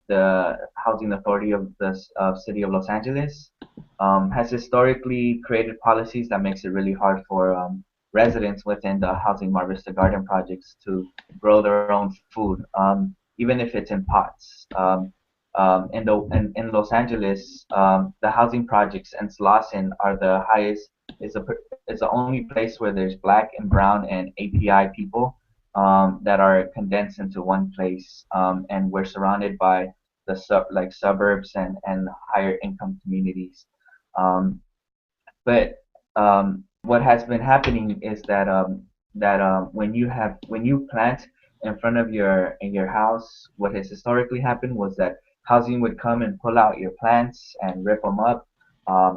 the housing authority of the city of Los Angeles, has historically created policies that makes it really hard for residents within the Housing Mar Vista Garden projects to grow their own food, even if it's in pots. In Los Angeles, the housing projects and Slauson are the highest. It's the only place where there's Black and Brown and API people that are condensed into one place, and we're surrounded by the suburbs and higher income communities. Um, but what has been happening is that when you plant in front of your house, what has historically happened was that housing would come and pull out your plants and rip them up,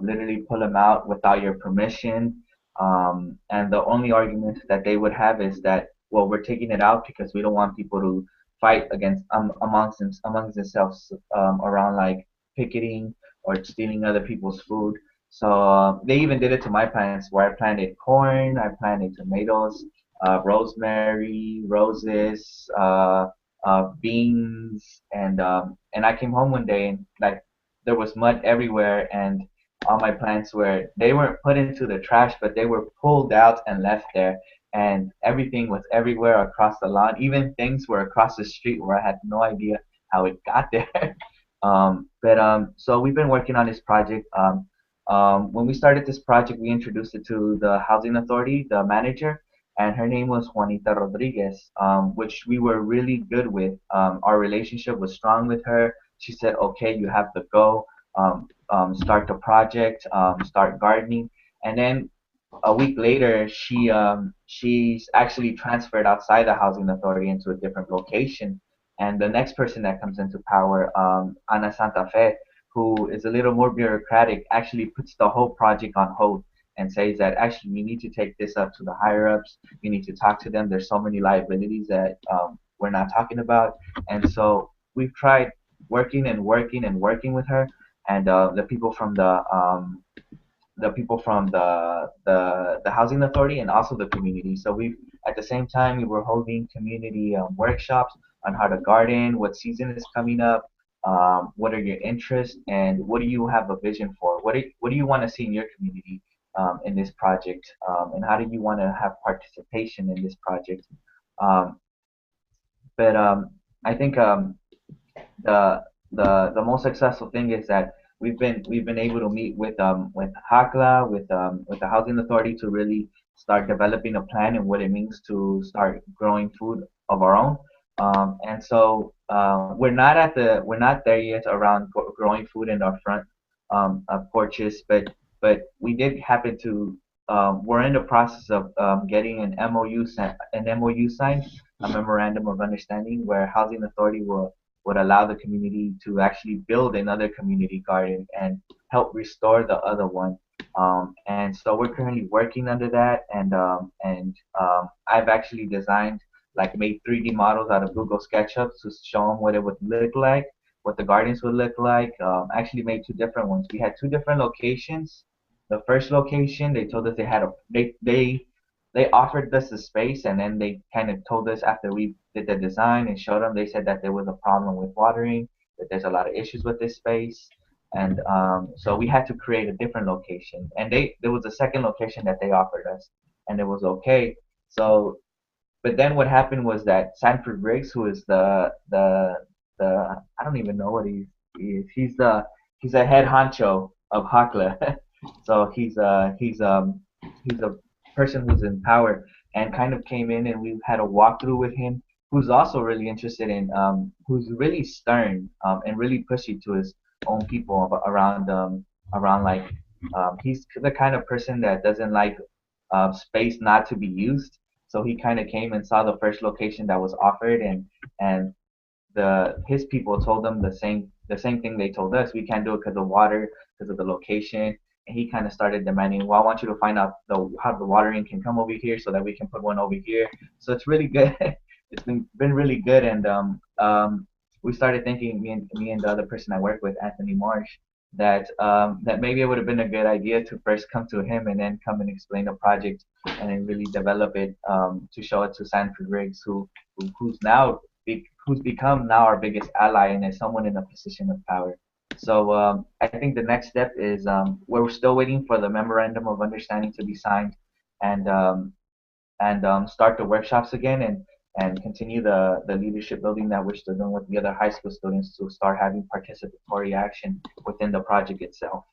literally pull them out without your permission. And the only argument that they would have is that, well, we're taking it out because we don't want people to fight against amongst themselves around like picketing or stealing other people's food. So they even did it to my plants where I planted corn, I planted tomatoes, rosemary, roses, beans, and I came home one day and like there was mud everywhere, and all my plants they weren't put into the trash, but they were pulled out and left there, and everything was everywhere across the lawn. Even things were across the street where I had no idea how it got there. But so we've been working on this project. When we started this project, we introduced it to the housing authority, the manager, and her name was Juanita Rodriguez, which we were really good with. Our relationship was strong with her. She said, "Okay, you have to go, start the project, start gardening," and then a week later, she's actually transferred outside the housing authority into a different location. And the next person that comes into power, Ana Santa Fe, who is a little more bureaucratic, actually puts the whole project on hold and says that actually we need to take this up to the higher ups. We need to talk to them. There's so many liabilities that we're not talking about. And so we've tried working and working and working with her and the people from the housing authority and also the community. So we at the same time we were holding community workshops on how to garden, what season is coming up, what are your interests, and what do you have a vision for? What do you want to see in your community in this project, and how do you want to have participation in this project? Um, but I think the most successful thing is that we've been able to meet with Hakla with the housing authority to really start developing a plan and what it means to start growing food of our own. And so we're not there yet around growing food in our front porches, but we did happen to we're in the process of getting an MOU signed, a memorandum of understanding, where housing authority would allow the community to actually build another community garden and help restore the other one. And so we're currently working under that, and I've actually designed like made 3D models out of Google SketchUp to show them what it would look like, what the gardens would look like. Actually made two different ones. We had two different locations. The first location, they told us they offered us the space, and then they kind of told us after we did the design and showed them, they said that there was a problem with watering, that there's a lot of issues with this space, and so we had to create a different location. And there was a second location that they offered us, and it was okay. So, but then what happened was that Sanford Briggs, who is the I don't even know what he is. He's a head honcho of Hakla. So he's a person who's in power and kind of came in and we had a walkthrough with him, who's also really interested in who's really stern and really pushy to his own people around like he's the kind of person that doesn't like space not to be used. So he kind of came and saw the first location that was offered, and the his people told them the same thing they told us. We can't do it because of water, because of the location. And he kind of started demanding, well, I want you to find out how the watering can come over here so that we can put one over here. So it's really good. It's been really good, and we started thinking, me and the other person I work with, Anthony Marsh, that maybe it would have been a good idea to first come to him and then come and explain the project and then really develop it to show it to Sanford Riggs, who's now who's become now our biggest ally and is someone in a position of power. So I think the next step is we're still waiting for the memorandum of understanding to be signed, and start the workshops again, and continue the leadership building that we're still doing with the other high school students to start having participatory action within the project itself.